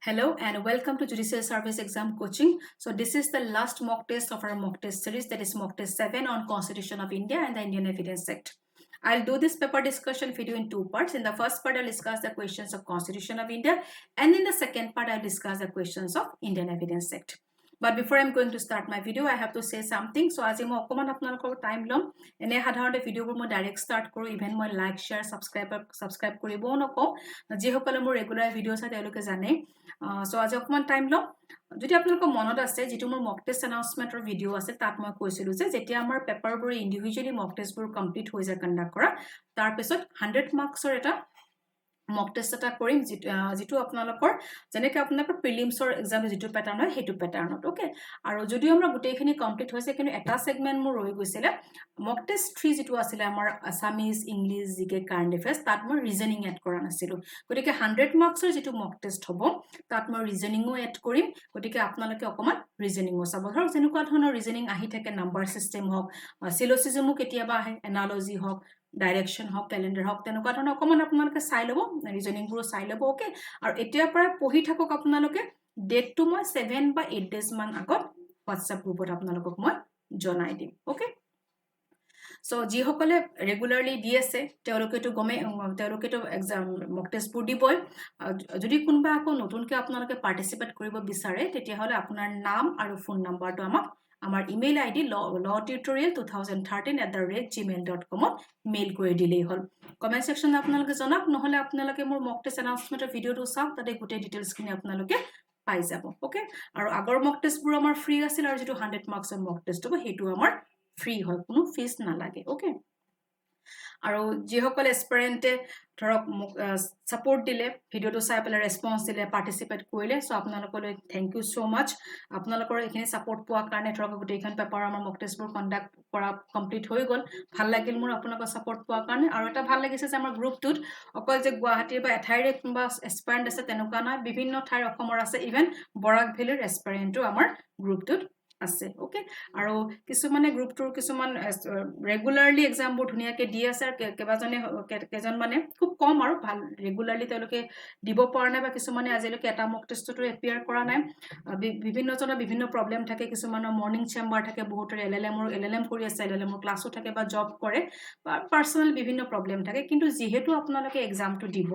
Hello and welcome to Judicial Service Exam Coaching. So this is the last mock test of our mock test series, that is mock test 7 on Constitution of India and the Indian Evidence Act. I'll do this paper discussion video in two parts. In the first part, I'll discuss the questions of Constitution of India, and in the second part, I'll discuss the questions of Indian Evidence Act. But before I'm going to start my video, I have to say something. So as I time long, and I had heard video direct start koro, even more like, share, subscribe koribo noko. Jihokalamu regular videos at Eluka Zane. So as of time long, যদি আপোনালোকৰ মনত আছে যেটো মোৰ মক test এনাউন্সমেন্টৰ video আছে তাত মই কৈছিলো যে যেতিয়া আমাৰ পেপাৰবোৰ ইন্ডিভিজুৱেলি মক টেষ্টবোৰ কমপ্লিট হৈ যায় কন্ডাক্ট কৰা তাৰ পিছত 100 মাৰ্কছৰ এটা মক টেষ্ট এটা কৰিম যেটো আপোনালোকৰ যেনেকৈ আপোনালোকৰ প্ৰিলিমছৰ এক্সাম যেটো প্যাটাৰ্ন হয় হেতু প্যাটাৰ্নত ওকে আৰু যদি আমৰা গুটেইখিনি কমপ্লিট হৈছে কিন্তু এটা সেগমেন্ট মোৰ ৰৈ গৈছিল মক টেষ্ট 3 যেটো আছিল আমাৰ আসামিজ ইংলিশ জিকে কাৰেন্ট এফেয়াৰ্স তাত মই ৰিজনিং এড কৰা নাছিলো গতিকে 100 মাৰ্কছৰ যেটো মক টেষ্ট হ'ব তাত মই ৰিজনিংও এড কৰিম গতিকে আপোনালোকে অকমান ৰিজনিংও চাব ধৰক যেনেকুৱা ধৰণৰ ৰিজনিং আহি থাকে নাম্বাৰ সিস্টেম হওক সিলোজিজমো কেতিয়াবা আহে এনালজি হওক ডাইৰেকশন হওক ক্যালেন্ডাৰ হওক তেনেকুৱা ধৰণৰ অকমান আপোনালোকে চাই লব ৰিজনিং বোৰ চাই লব ওকে আৰু এতিয়াৰ পৰা পঢ়ি থাকক আপোনালোকে ডেটটো মই 7 বা 8 ডেজ মান আগত WhatsApp গ্ৰুপত আপোনালোকক মই জনাই দিম ওকে সো যি সকলে ৰেগুলাৰলি দি আছে তেওঁলোকেটো গমে তেওঁলোকেটো এক্সাম মক টেষ্টবোৰ দিবই যদি কোনবা আকৌ নতুনকৈ আপোনালোকে পাৰ্টিসিপেট কৰিব বিচাৰে তেতিয়া হলে আপোনাৰ নাম আৰু ফোন নাম্বাৰটো আমাক আমাৰ ইমেইল আইডি lawtutorial2013@gmail.com মেইল কৰি দিলেই হল কমেন্ট সেকশনে আপোনালোকে জনাওক নহলে আপোনালোকে মোৰ মক টেষ্ট এনাউন্সমেন্টৰ ভিডিওটো চাওক তাতে গোটেই ডিটেইলছখিনি আপোনালোকে পাই যাব ওকে আৰু আগৰ মক টেষ্টবোৰ আমাৰ ফ্ৰী আছিল আৰু যেটো 100 মাৰ্কছৰ মক টেষ্ট হ'ব হেতু আমাৰ ফ্ৰী হয় কোনো ফিস না লাগে ওকে আৰু যি সকল এসপিৰেন্টে ধৰক সাপোৰ্ট দিলে ভিডিওটো চাই পেলাই ৰেসপন্স দিলে পাৰ্টিসিপেট কৰিলে সো আপোনালোকলৈ থ্যাংক ইউ সো মাচ আপোনালোকৰ এখিনি সাপোৰ্ট পোৱা কাৰণে ধৰক গোটেইখন পেপাৰ আমাৰ মক টেষ্টবোৰ কন্ডাক্ট কৰা কমপ্লিট হৈ গল ভাল লাগিল মোৰ আপোনালোকৰ সাপোৰ্ট পোৱা কাৰণে আৰু এটা ভাল লাগিছে যে আমাৰ গ্ৰুপটোত অকল যে গুৱাহাটীৰ বা এঠাইৰে কোনবা এসপিৰেন্ট আছে তেনেকুৱা নাই বিভিন্ন ঠাইৰ অসমৰ আছে ইভেন বৰাক ভেলিৰ এসপিৰেন্টও আমাৰ গ্ৰুপটোত আছে ওকে আৰু কিছুমানে গ্ৰুপটোৰ কিছুমান ৰেগুলাৰলি এক্সামবোৰ ধুনিয়াকে দি আছে আৰু কেজন মানে খুব কম আৰু ভাল ৰেগুলাৰলি তেওঁলোকে দিব পৰা নাই বা কিছুমানে আজিলৈকে এটা মক টেষ্টটো এপিয়াৰ কৰা নাই বিভিন্নজনৰ বিভিন্ন প্ৰবলেম থাকে কিছুমানৰ মৰ্নিং চেম্বাৰ থাকে বহুতৰ এলএলএম কৰি আছে এলএলএমৰ ক্লাসও থাকে বা জব কৰে বা পাৰ্সোনাল বিভিন্ন প্ৰবলেম থাকে কিন্তু যেহেতু আপোনালোকে এক্সামটো দিব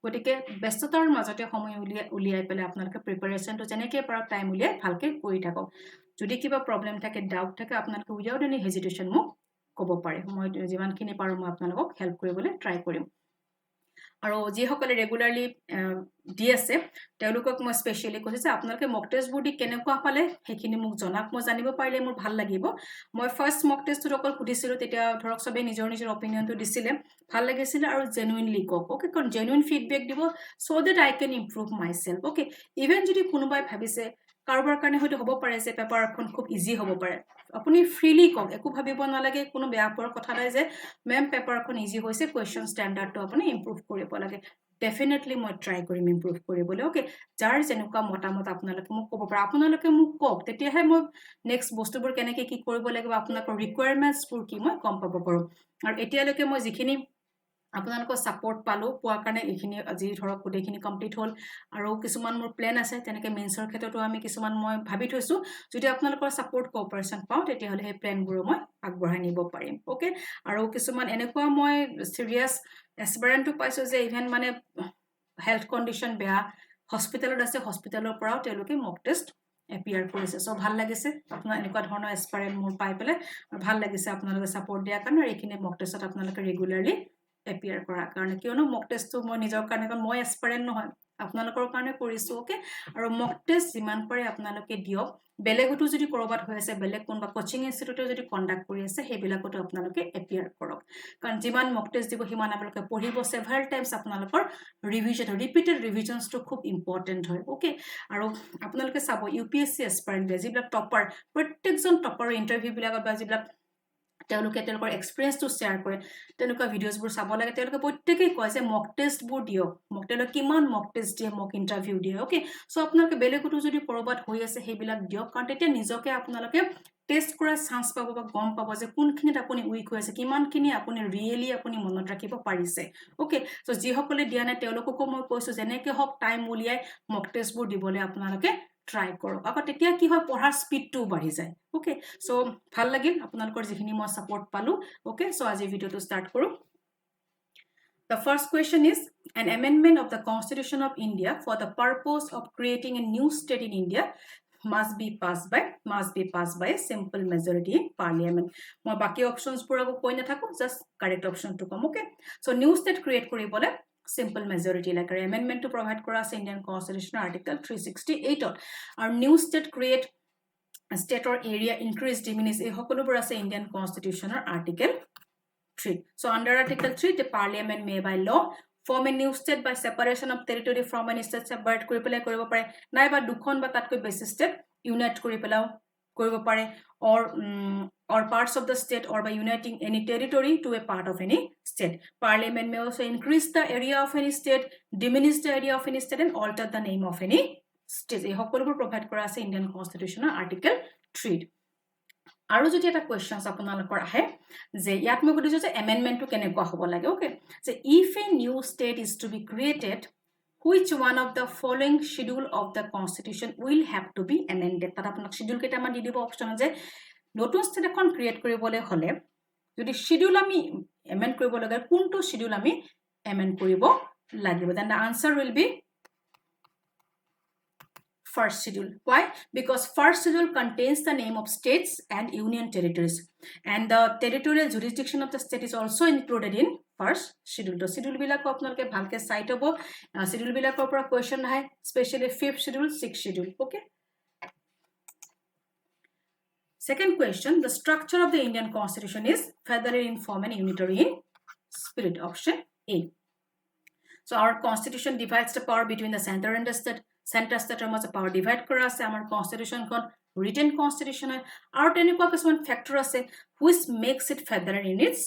গতিকে ব্যস্ততাৰ মাজতে সময় উলিয়াই পেলাই আপোনালোকে প্ৰিপাৰেচনটো যেনেকৈ পাৰা টাইম উলিয়াই ভালকে কৰি থাকক যদি কিবা প্ৰবলেম থাকে ডাউট থাকে আপোনালোকে উইদাউট এনি হেজিটেশন মোক ক'ব পাৰে মই যিমানখিনি পাৰো মই আপোনালোকক হেল্প কৰিবলৈ ট্ৰাই কৰিম আৰু যি সকলে ৰেগুলাৰলি দি আছে তেওঁলোকক মই স্পেশালি কৈছো যে আপোনালোকে মক টেষ্টবোৰ দি কেনেকুৱা পালে হেখিনি মোক জনাক মই জানিব পাৰিলে মোৰ ভাল লাগিব মই ফাৰ্স্ট মক টেষ্টটো অকল সুধিছিলো তেতিয়া ধৰক সবে নিজৰ নিজৰ অপিনিয়নটো দিছিলে ভাল লাগিছিল আৰু জেনুইনলি কক ওকে কোন জেনুইন ফিডবেক দিব so that I can improve myself okay even যদি কোনোবাই ভাবিছে কাৰোবাৰ কাৰণে হয়তো হ'ব পাৰে যে পেপাৰখন খুব ইজি হ'ব পাৰে আপুনি ফ্ৰীলি কক একো ভাবিব নালাগে কোনো বেয়া পৰ কথা নাই যে মেম পেপাৰখন ইজি হৈছে কোৱেশ্চন ষ্টেণ্ডাৰ্ডটো আপুনি ইমপ্ৰুভ কৰিব লাগে ডেফিনেটলি মই ট্ৰাই কৰিম ইমপ্ৰুভ কৰিবলৈ ওকে যাৰ যেনেকুৱা মতামত আপোনালোকে মোক ক'ব পাৰে আপোনালোকে মোক কক তেতিয়াহে মই নেক্সট বস্তুবোৰ কেনেকৈ কি কৰিব লাগিব আপোনালোকৰ ৰিকুৱাৰমেন্টছবোৰ কি মই গম পাব পাৰো আৰু এতিয়ালৈকে মই যিখিনি আপোনালোকৰ সাপোৰ্ট পালো পোৱা কাৰণে এইখিনি আজি ধৰক গোটেইখিনি কমপ্লিট হ'ল আৰু কিছুমান মোৰ প্ল্যান আছে তেনেকৈ মেইনছৰ ক্ষেত্ৰতো আমি কিছুমান মই ভাবি থৈছো যদি আপোনালোকৰ সাপোৰ্ট কোঅপাৰেচন পাওঁ তেতিয়াহলে এই প্ল্যানবোৰ মই আগবঢ়াই নিব পাৰিম ওকে আৰু কিছুমান এনেকুৱা মই সিৰিয়াছ এসপিৰেন্টটো পাইছো যে ইভেন মানে হেলথ কন্ডিশন বেয়া হস্পিটেলত আছে হস্পিটেলৰ পৰাও তেওঁলোকে মক টেষ্ট এপিয়াৰ কৰিছে সো ভাল লাগিছে আপোনাৰ এনেকুৱা ধৰণৰ এসপিৰেন্ট মোৰ পাই পেলে ভাল লাগিছে আপোনালোকে সাপোৰ্ট দিয়া কাৰণে এইখিনি মক টেষ্টত আপোনালোকে ৰেগুলাৰলি এপিয়াৰ কৰা কাৰণে কিয়নো মক টেষ্টটো মই নিজৰ কাৰণে মই এসপিৰেন্ট নহয় আপোনালোকৰ কাৰণে কৰিছো ওকে আৰু মক টেষ্ট যিমান পাৰে আপোনালোকে দিয়ক বেলেগটো যদি কৰবাত হৈ আছে বেলেগ কোনবা কোচিং ইনষ্টিটিউটে যদি কন্ডাক্ট কৰি আছে হেবিলাকটো আপোনালোকে এপিয়াৰ কৰক কাৰণ যিমান মক টেষ্ট দিব হিমান আপোনালোকে পঢ়িব সেভাৰাল টাইমছ আপোনালোকৰ ৰিভিজন ৰিপিটেড ৰিভিজনছটো খুব ইম্পৰ্টেন্ট হয় ওকে আৰু আপোনালোকে চাব ইউপিএসসি এসপিৰেন্ট যিবিলাক টপাৰ প্ৰত্যেকজন টপাৰ ইন্টাৰভিউ বিলাকত বা যিবিলাক তেওঁলোকে তেওঁলোকৰ এক্সপেৰিয়েন্সটো শেয়াৰ কৰে তেওঁলোকৰ ভিডিওছবোৰ চাব লাগে তেওঁলোকে প্ৰত্যেকই কয় যে মক টেষ্টবোৰ দিয়ক মক টেষ্টৰ কিমান মক টেষ্ট দিয়ে মক ইন্টাৰভিউ দিয়ে ওকে সো আপোনালোকে বেলেগটো যদি কৰবাত হৈ আছে হেবিলাক দিয়ক কাৰণ তেতিয়া নিজকে আপোনালোকে টেষ্ট কৰাৰ চান্স পাব বা গম পাব যে কোনখিনিত আপুনি উইক হৈ আছে কিমানখিনি আপুনি ৰিয়েলি আপুনি মনত ৰাখিব পাৰিছে ওকে সো যিসকলে দিয়া নাই তেওঁলোককো মই কৈছো যেনেকৈ হওক টাইম উলিয়াই মক টেষ্টবোৰ দিবলৈ আপোনালোকে ট্ৰাই কৰক আকৌ তেতিয়া কি হয় পঢ়াৰ স্পীডটো বাঢ়ি যায় ওকে সো ভাল লাগিল আপোনালোকৰ যিখিনি মই সাপোৰ্ট পালো ওকে সো আজি ভিডিওটো ষ্টাৰ্ট কৰো The first question is an amendment of the Constitution of India for the purpose of creating a new state in India must be passed by a simple majority in Parliament. Moi baki options pura ko koi na thako just correct option to come okay. So new state create kori bole simple majority like amendment to provide kora as Indian Constitution Article 368 or our new state create state or area increase diminish e hokolo pura as Indian Constitution or Article 3. So under Article 3, the Parliament may by law form a new state by separation of territory from an state separate kori pelai koribo pare nai ba dukhon ba tatkoi besi state unite kori pelao koribo pare or parts of the state or by uniting any territory to a part of any state. Parliament may also increase the area of any state, diminish the area of any state and alter the name of any state. এই সকলোবোৰ provide কৰা আছে Indian Constitution Article 3. আৰু যদি এটা questions আপোনালোকৰ আহে যে ইয়াত মই কৈছো যে এমেন্ডমেন্টটো কেনেকুৱা হ'ব লাগে ওকে যে if a new state is to be created which one of the following schedule of the constitution will have to be amended তাত আপোনাক শিডিউল কেইটা মান দি দিব অপচন যে নতুন ষ্টেট এখন ক্ৰিয়েট কৰিবলৈ হলে যদি শিডিউল আমি এমেন্ড কৰিব লাগে কোনটো শিডিউল আমি এমেন্ড কৰিব লাগিব then the answer will be first schedule. Why? Because first schedule contains the name of states and union territories and the territorial jurisdiction of the state is also included in first schedule. The schedule bilako apnaloke bhalke cite hobo schedule bilakor pora question ahe especially 5th schedule 6th schedule okay. Second question, the structure of the Indian Constitution is federal in form and unitary in spirit. Option A. So our constitution divides the power between the center and the state. Center state mas power divide kora ase amar constitution kon written constitution aru tenekwa kisman factor ase which makes it federal in its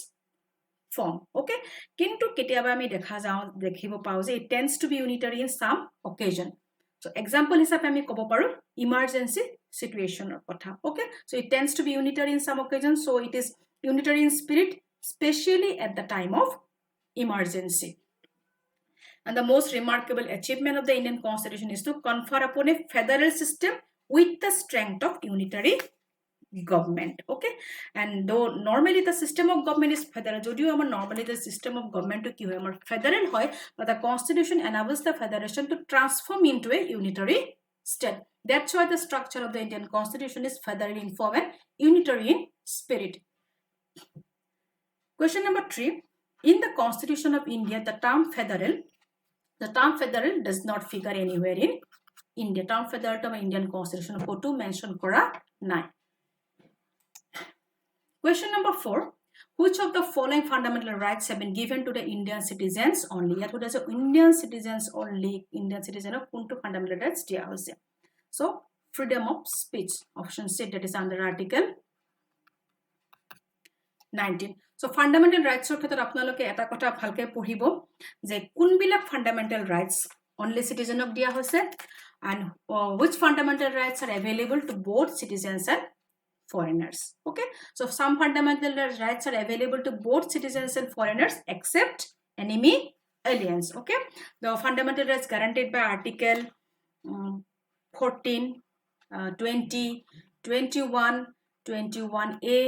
form okay kintu ketiaba ami dekhibo pao je it tends to be unitary in some occasion so example hisabe ami kobo paru emergency situation or kotha okay so it tends to be unitary in some occasion so it is unitary in spirit especially at the time of emergency. And the most remarkable achievement of the Indian Constitution is to confer upon a federal system with the strength of unitary government. Okay, and though normally the system of government is federal, normally the system of government to ki hoy federal hoy, but the Constitution enables the federation to transform into a unitary state. That's why the structure of the Indian Constitution is federal in form and unitary in spirit. Question number 3. In the Constitution of India, the term federal does not figure anywhere in India. Term federal to Indian Constitution ko to mention kora nai. Question number 4. Which of the following fundamental rights have been given to the Indian citizens only? Yat hoda je Indian citizens only. Indian citizen of kuntu fundamental rights dia hoise. So freedom of speech. Option C, that is under Article 19. So fundamental rights or khetor apnaloke eta kotha bhalke pohibo je kunbilak fundamental rights only citizen of dia hoise and which fundamental rights are available to both citizens and foreigners okay so some fundamental rights are available to both citizens and foreigners except enemy aliens okay the fundamental rights guaranteed by Article 14 20 21 21A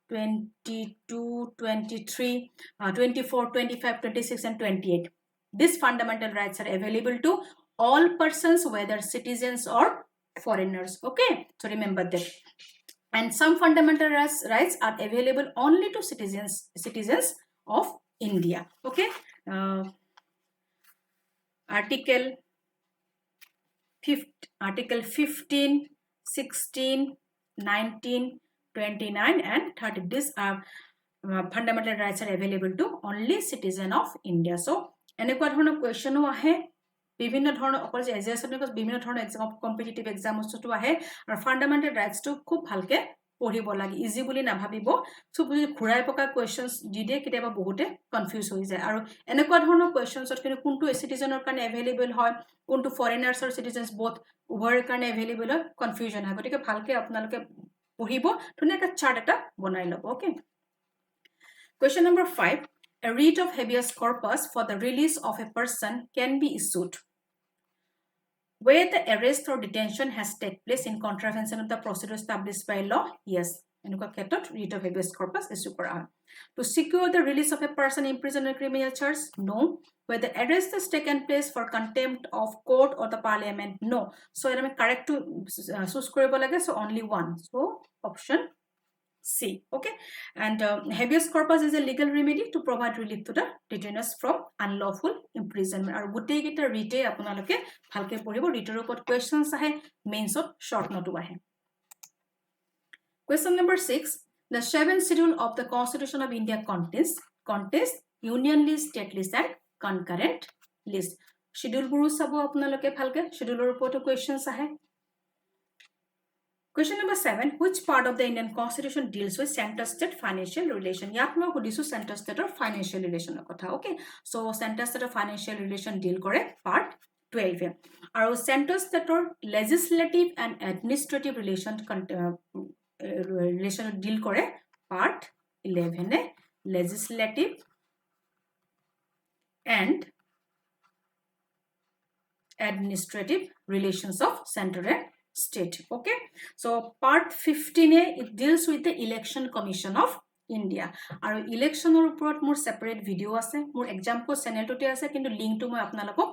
22, 23, 24, 25, 26 and 28. These fundamental rights are available to all persons whether citizens or foreigners. Okay, so remember that. And some fundamental rights are available only to citizens of India. Okay, Article 15, 16, 19, 29 and 30. These are fundamental rights are available to only citizen of India. So, enekwa dhorono question o ahe bibhinno dhorono okol je exam bibhinno dhorono exam competitive exam to ahe ar fundamental rights to khub bhalke পঢ়িব লাগে easy বুলি না ভাবিব so ঘুৰাই পকা questions দি দিয়ে কিবা বহুতে কনফিউজ হৈ যায় আৰু এনেকুৱা ধৰণৰ কোৱেশ্চনছত কিন্তু কোনটো সিটিজেনৰ কাৰণে अवेलेबल হয় কোনটো ফৰেনাৰ্ছৰ সিটিজেনস বোথ উভয়ৰ কাৰণে अवेलेबल হয় কনফিউজন হয় গতিকে ভালকে আপোনালোকে পঢ়িব ধুনীয়াকৈ চাৰ্ট এটা বনাই ল'ব okay Question number 5 A writ of habeas corpus for the release of a person can be issued where the arrest or detention has taken place in contravention of the procedure established by law yes এনেকুৱা ক্ষেত্ৰত writ of habeas corpus issue কৰা হয় to secure the release of a person imprisoned on criminal charge no where the arrest has taken place for contempt of court or the parliament no so আমি correct to choose কৰিব লাগে so only one so option C okay and habeas corpus is a legal remedy to provide relief to the detainees from unlawful imprisonment আৰু গুটেই কেইটা ৰিটে আপোনালোকে ভালকে পঢ়িব ৰিটৰ ওপৰত কোৱেশ্চনছ আহে মেইনছত শৰ্ট নোট আহে Question number 6 The 7th schedule of the Constitution of India contains union list state list and concurrent list schedule বোৰো চাব আপোনালোকে ভালকে scheduleৰ ওপৰত কোৱেশ্চনছ আহে Question number 7 Which part of the Indian Constitution deals with center-state financial relation? ইয়াত মই সুধিছো center-state financial relation কথা okay so center-state financial relation deal কৰে part 12 আৰু center-state legislative and administrative relation deal কৰে part 11 legislative and administrative relations of center and state okay so part 15 it deals with the election commission of India আৰু ইলেকশনৰ ওপৰত মোৰ separate video আছে মোৰ example চেনেলটোতে আছে কিন্তু লিংকটো মই আপোনালোকক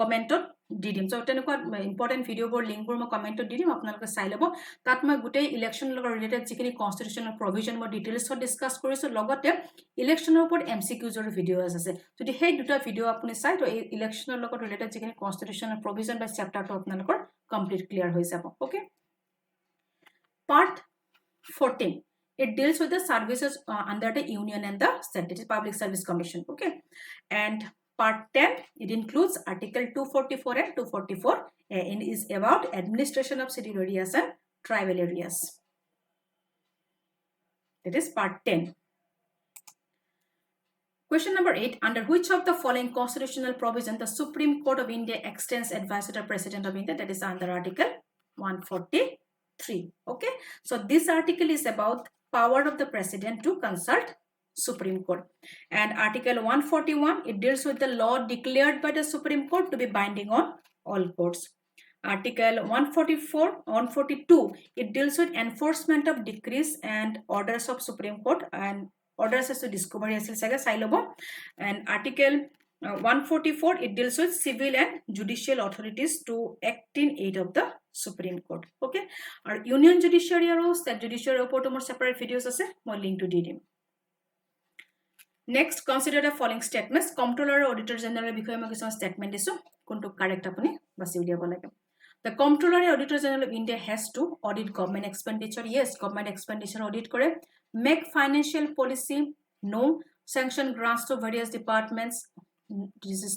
কমেন্টত দি দিম সো তেনেকুৱা ইম্পৰ্টেন্ট ভিডিওবোৰ লিংকবোৰ মই কমেন্টত দি দিম আপোনালোকে চাই লব তাত মই গুটেই ইলেকশন লগত ৰিলেটেড যিখিনি কনস্টিটিউচনাল প্ৰভিজন মই ডিটেইলছত ডিসকাস কৰিছো লগতে ইলেকশনৰ ওপৰত এমসিকিউজৰ ভিডিওছ আছে যদি সেই দুটা ভিডিও আপুনি চাই তো এই ইলেকশনৰ লগত ৰিলেটেড যিখিনি কনস্টিটিউচনাল প্ৰভিজন বা চ্যাপ্টাৰটো আপোনালোকৰ কমপ্লিট ক্লিয়াৰ হৈ যাব okay part 14 It deals with the services under the union and the state. It is Public Service Commission. Okay. And part 10, it includes Article 244 and 244 and is about administration of city areas and tribal areas. That is part 10. Question number 8. Under which of the following constitutional provision the Supreme Court of India extends advice to the President of India? That is under Article 143. Okay. So this article is about power of the president to consult Supreme Court and article 141 it deals with the law declared by the Supreme Court to be binding on all courts article 142 it deals with enforcement of decrees and orders of Supreme Court and orders as to discovery asil saga sailobo and article 144 it deals with civil and judicial authorities to act in aid of the Supreme Court okay our union judiciary or state judiciary report more separate videos ase moi link to di dim next consider the following statements comptroller auditor general bikhoye moi kichon statement disu kontu correct apuni basi uliabo lage the comptroller auditor general of India has to audit government expenditure yes government expenditure audit kore make financial policy no sanction grants to various departments this is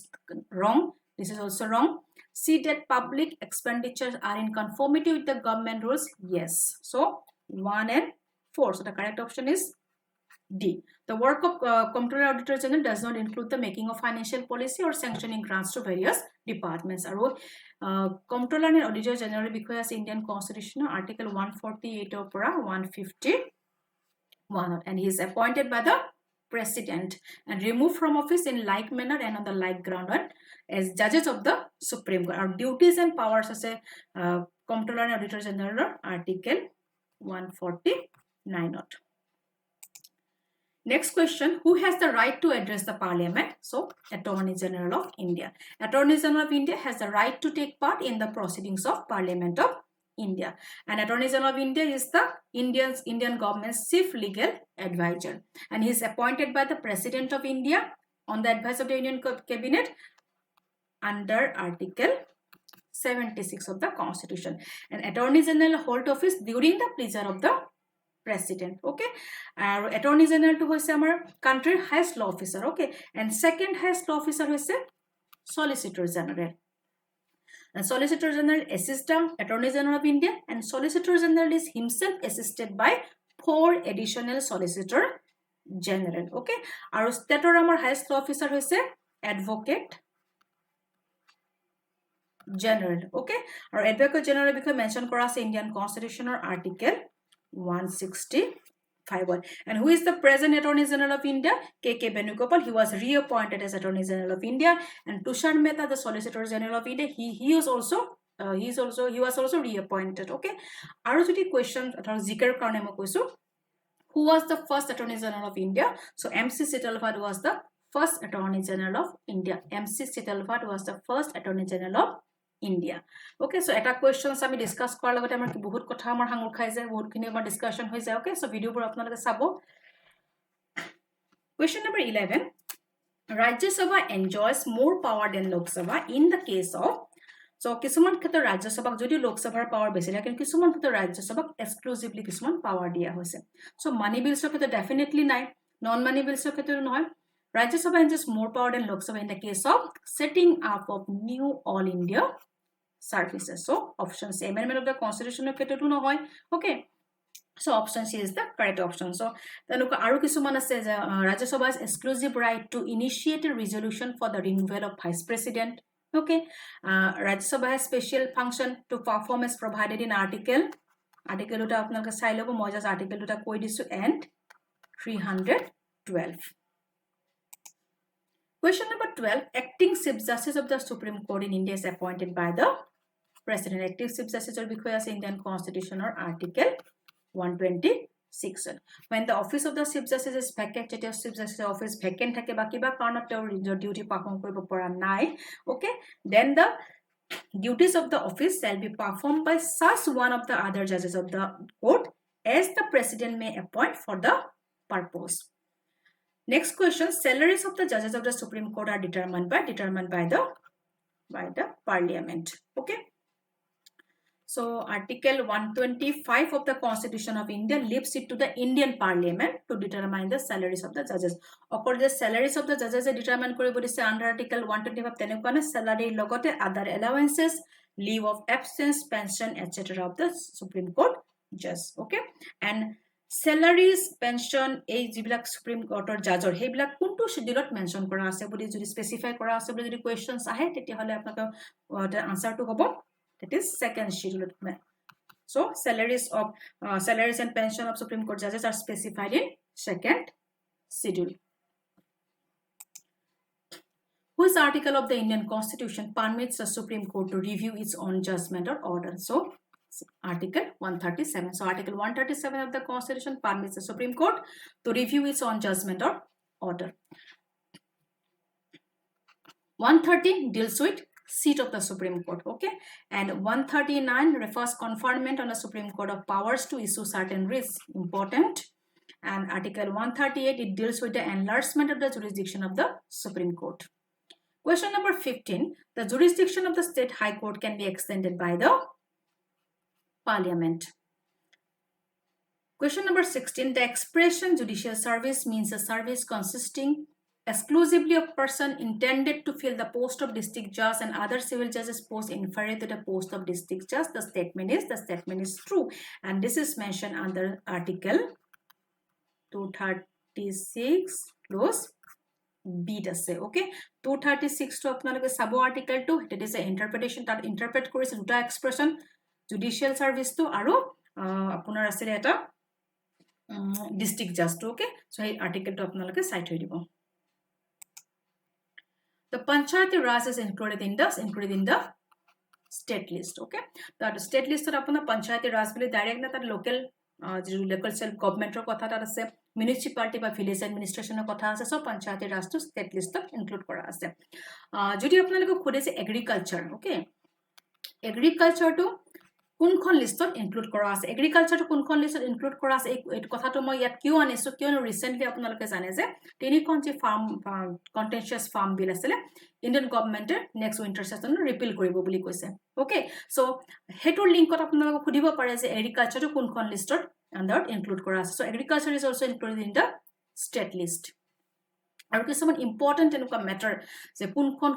wrong this is also wrong see that public expenditures are in conformity with the government rules yes so 1 and 4 so the correct option is D the work of comptroller auditor general does not include the making of financial policy or sanctioning grants to various departments aro comptroller and auditor general because Indian constitution article 148 opera 151 and he is appointed by the president and removed from office in like manner and on the like ground as judges of the Supreme Court. Our duties and powers as a comptroller and auditor general article 149 not. Next question, who has the right to address the parliament? So Attorney General of India. Attorney General of India has the right to take part in the proceedings of Parliament of India and Attorney General of India is the Indian government's chief legal advisor and he is appointed by the President of India on the advice of the Union Cabinet under Article 76 of the Constitution and Attorney General hold office during the pleasure of the President okay Attorney General to hoise amar country highest law officer okay and second highest law officer hoise Solicitor General and Solicitor General assists the Attorney General of India and Solicitor General is himself assisted by 4 additional Solicitor General okay aru state or amar highest law officer hoise Advocate General okay our Advocate General because mention kora ase Indian Constitution or article 165. And who is the present Attorney General of India? K.K. Venugopal. He was reappointed as Attorney General of India. And Tushar Mehta, the Solicitor General of India, he was also reappointed. Okay. Aru jodi question athar zikar karone moi koisu. Who was the first Attorney General of India? So MC Sittalvad was the first Attorney General of India. MC Sittalvad was the first Attorney General of India. Okay, so eta questions আমি discuss কৰাৰ লগতে আমাৰ বহুত কথা আমাৰ হাঙুৰ খাই যায়, বহুতখিনি আমাৰ discussion হৈ যায়. Okay, so video বোৰ আপোনালোকে চাব. Question number 11. Rajya Sabha enjoys more power than Lok Sabha in the case of. So কিছুমান ক্ষেত্ৰত ৰাজ্য সভাক যদিও লোক সভাৰ পাৱাৰ বেছি থাকে কিন্তু কিছুমান ক্ষেত্ৰত ৰাজ্য সভাক এক্সক্লুসিভলি কিছুমান পাৱাৰ দিয়া হৈছে. So মানি বিলছৰ ক্ষেত্ৰত ডেফিনেটলি নাই, নন মানি বিলছৰ ক্ষেত্ৰত নহয়. Rajya Sabha enjoys more power than Lok Sabha in the case of setting up of new all India services. So option C, amendment of the constitution of ক্ষেত্ৰটো নহয়. Okay, so option C is the correct option. So তেনুকা আৰু কিছুমান আছে যে Rajya Sabha has exclusive right to initiate a resolution for the removal of vice president. Okay, Rajya Sabha has special function to perform as provided in article দুটা আপোনালোকে চাই লব, মই just article দুটা কৈ দিছো, and 312. Question number 12. Acting Chief Justice of the Supreme Court in India is appointed by the President. Acting Chief Justice or because as Indian Constitution or Article 126. When the office of the Chief Justice is vacant, the Chief Justice office vacant thake ba kiba karonot your duty perform koribo pora nai. Okay, then the duties of the office shall be performed by such one of the other judges of the court as the President may appoint for the purpose. Next question. Salaries of the judges of the Supreme Court are determined by the Parliament. Okay. So Article 125 of the Constitution of India leaves it to the Indian Parliament to determine the salaries of the judges. Or the salaries of the judges are determined under Article 125 tenukana salary logote other allowances, leave of absence, pension, etc. of the Supreme Court judges. Okay, and salaries, pension, এই যিবিলাক supreme কোৰ্টৰ জাজৰ হেবিলাক কোনটো শিডিউলত mention কৰা আছে বুলি যদি specify কৰা আছে বুলি যদি কোৱেশ্চনস আহে তেতিয়া হলে আপোনাক আনসাৰটো হ'ব, that is second schedule. So salaries and pension of Supreme Court judges are specified in second schedule. Which article of the Indian Constitution permits the Supreme Court to review its own judgment or order? So Article 137. So Article 137 of the Constitution permits the Supreme Court to review its own judgment or order. 130 deals with seat of the Supreme Court. Okay, and 139 refers conferment on the Supreme Court of powers to issue certain writs. Important. And Article 138 it deals with the enlargement of the jurisdiction of the Supreme Court. Question number 15. The jurisdiction of the State High Court can be extended by the Parliament. Question number 16. The expression judicial service means a service consisting exclusively of person intended to fill the post of district judge and other civil judges post inferior to the post of district judge. The statement is true, and this is mentioned under Article 236 clause B আছে. Okay, 236 to আপোনালোকে sub article 2 it is a interpretation that interpret কৰিছে দুটা expression judicial service to আৰু আপোনাৰ আছে এটা district judge to. Okay, so এই article to আপোনালোকে চাই থৈ দিব. The Panchayati Raj is included in the state list. Okay, that state list of apna Panchayati Raj bole direct na tar local self government or kotha tar ase, municipality ba village administration or kotha ase, so Panchayati Raj to state list include kora ase. Jodi apnalok khode se agriculture. Okay, agriculture to কোনখন লিষ্টত include কৰা আছে, এগ্ৰিকালচাৰটো কোনখন লিষ্টত include কৰা আছে, এই কথাটো মই ইয়াত কিয় আনিছো কিয়নো ৰিসেন্টলি আপোনালোকে জানে যে তিনিখন যে ফাৰ্ম কন্টেনচিয়াস ফাৰ্ম বিল আছিল ইণ্ডিয়ান গভৰ্ণমেণ্টে নেক্সট উইন্টাৰ সেশনত ৰিপিল কৰিব বুলি কৈছে. ওকে, সো হেটোৰ লিংকত আপোনালোকে খুদিব পাৰে যে এগ্ৰিকালচাৰটো কোনখন লিষ্টত আন্ডাৰত ইনক্লুড কৰা আছে. So agriculture is also included in the state list. আৰু কিছুমান ইম্পৰ্টেন্ট এনেকুৱা মেটাৰ যে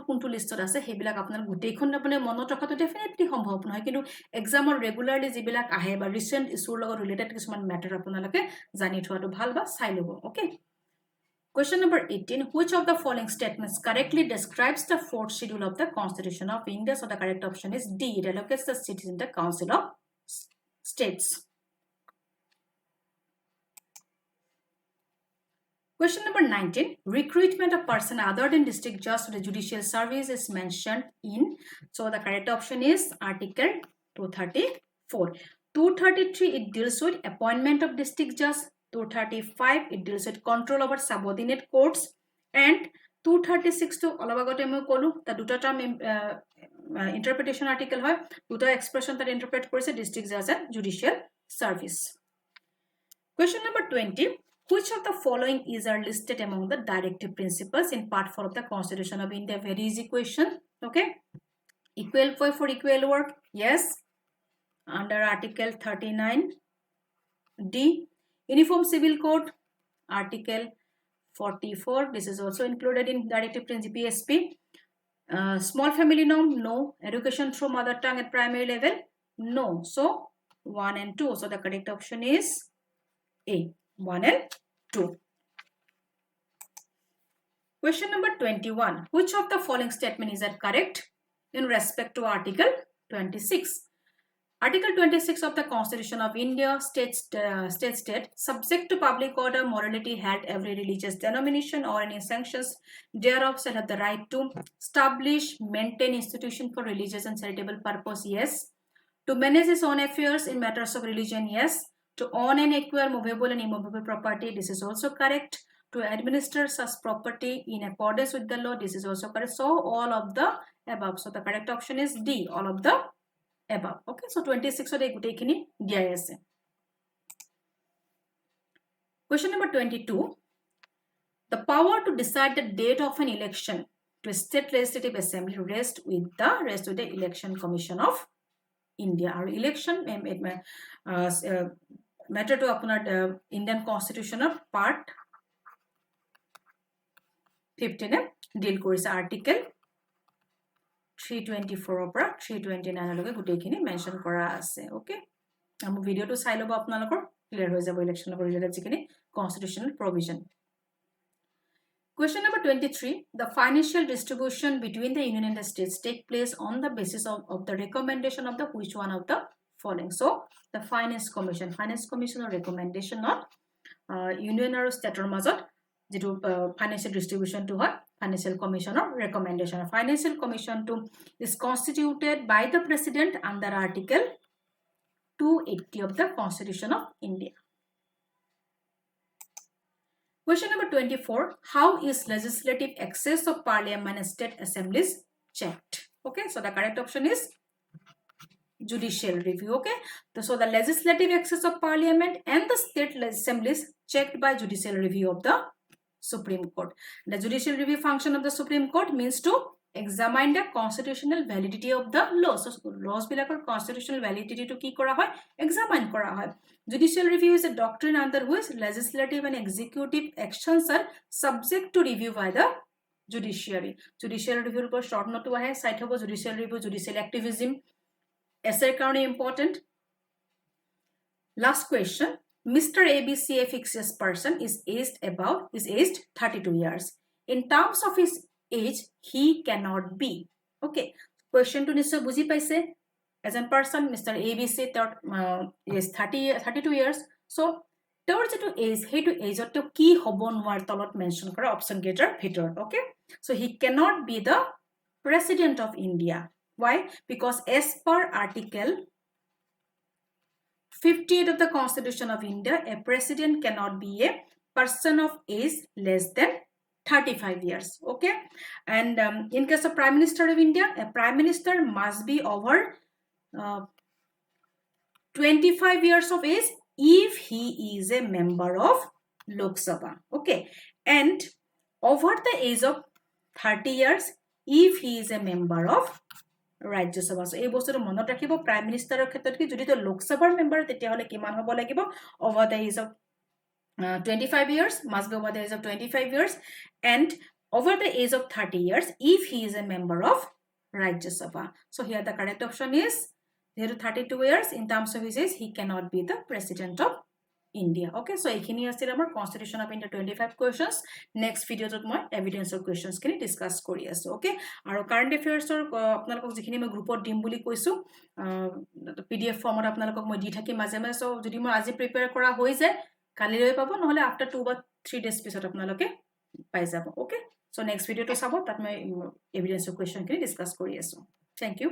কোনটো লিষ্টত আছে হেবিলাক আপোনাক গোটেইখন আপুনি মনত ৰখাটো ডেফিনেটলি সম্ভৱ নহয়, কিন্তু এক্সামৰ ৰেগুলাৰলি যিবিলাক আহে বা ৰিসেন্ট ইস্যুৰ লগত ৰিলেটেড কিছুমান মেটাৰ আপোনালোকে জানি থোৱাটো ভাল বা চাই ল'ব. Okay, question number 18. Which of the following statements correctly describes the fourth schedule of the Constitution of India? So the correct option is D. It allocates the seats in the Council of States. Question number 19. Recruitment of person other than district judge to the judicial service is mentioned in. So the correct option is Article 234. 233, it deals with appointment of district judge. 235, it deals with control over subordinate courts. And 236 to all about the duta term interpretation article hoy duta expression that interpret korise district judge and judicial service. Question number 20. Which of the following is are listed among the directive principles in Part 4 of the Constitution of India? Very easy question. Okay. Equal pay for equal work. Yes. Under Article 39D. Uniform Civil Code. Article 44. This is also included in Directive Principle PSP. Small family norm. No. Education through mother tongue at primary level. No. So 1 and 2. So the correct option is A. 1 and 2. Question number 21. Which of the following statement is that correct in respect to Article 26? Article 26 of the Constitution of India states that subject to public order, morality, health, every religious denomination or any sanctions thereof shall have the right to establish, maintain institution for religious and charitable purpose. Yes. To manage his own affairs in matters of religion. Yes. To own and acquire movable and immovable property, this is also correct. To administer such property in accordance with the law, this is also correct. So all of the above. So the correct option is D, all of the above. Okay, so 26 ode gutei khini diai ase. Question number 22. The power to decide the date of an election to a state legislative assembly rests with the Election Commission of India. Our election matter to apunar Indian Constitution of Part 15 deal korise Article 324 opera 329 loge gutei khini mention kora ase. Okay, amu video to sai lobo apnalokor clear hoy jabo election log related jikhini constitutional provision. Question number 23. The financial distribution between the union and the states take place on the basis of the recommendation of the which one of the following? So the Finance Commission or recommendation not union or state or mazot jitu financial distribution to her Financial Commission or recommendation. Financial Commission to is constituted by the President under Article 280 of the Constitution of India. Question number 24. How is legislative access of Parliament and State Assemblies checked? Okay, so the correct option is judicial review. Okay, so the legislative access of Parliament and the State Assemblies checked by judicial review of the Supreme Court. The judicial review function of the Supreme Court means to examine the constitutional validity of the laws. So laws bilakor constitutional validity to ki kora hoy examine kora hoy. Judicial review is a doctrine under which legislative and executive actions are subject to review by the judiciary. Judicial review por short note to ahe site hobo judicial review, judicial activism essay karone important. Last question. Mr. ABC, a fictitious person, is aged 32 years. In terms of his age, he cannot be. Okay. Question to nishoy buji paise. As a person, Mr. ABC is 32 years. So, towards to age, he to age to ki hobon war tolot mention kora option getter bhitor. Okay. So, he cannot be the President of India. Why? Because as per Article 58 of the Constitution of India, a president cannot be a person of age less than 35 years. Okay. And in case of Prime Minister of India, a Prime Minister must be over 25 years of age if he is a member of Lok Sabha. Okay. And over the age of 30 years if he is a member of Rajya Sabha. So ei bostu monot rakhibo Prime Minister er khetrot ki jodi to Lok Sabhar member tetia hole kiman hobo lagibo over the age of 25 years, must be over the age of 25 years, and over the age of 30 years if he is a member of Rajya Sabha. So here the correct option is 32 years. In terms of his age, he cannot be the President of India. Okay, so ekhini asil amar Constitution of India 25 questions. Next video tot moi evidence or questions kini discuss kori asu. Okay, aro current affairs or apnalok jikhini moi group dim buli koisu PDF form or apnalok moi di thaki maje maje. So jodi moi aji prepare kora hoi jay kali loi pabo nohole after 2 or 3 days পিছত আপোনালোকে পাই যাব okay so next ভিডিওটো চাব তাত মই এভিডেন্সৰ question খিনি discuss কৰি আছো থ্যাংক ইউ